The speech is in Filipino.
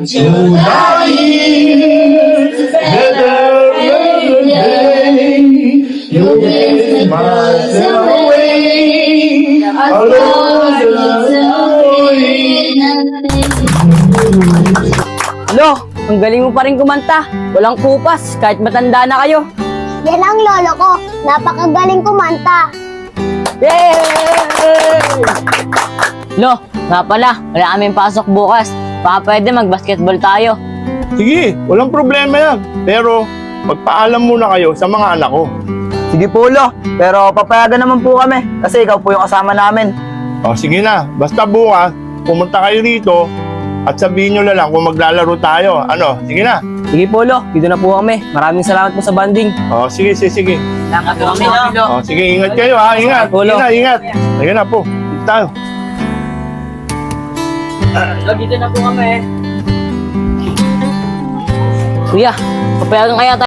Tonight, better every day. You make miles away. Alone Lo, ang galing mo pa rin kumanta. Walang kupas, kahit matanda na kayo. Yan ang lolo ko. Napakagaling kumanta. Yay! Lo, nga pala, wala kaming pasok bukas. Baka pwede mag-basketball tayo. Sige, walang problema yan. Pero, magpaalam muna kayo sa mga anak ko. Sige po, Lo. Pero papayagan naman po kami kasi ikaw po yung kasama namin. O, sige na. Basta bukas, pumunta kayo rito at sabihin nyo na lang kung maglalaro tayo. Ano? Sige na. Sige po, Lo. Dito na po kami. Maraming salamat po sa banding. O, sige. Salamat po kami, Lo. O, sige, ingat kayo ha. Ingat. Ulo. Ingat. Ayun na po. Dito tayo. Lo, dito na po kami. Kuya, papayagan kaya tayo.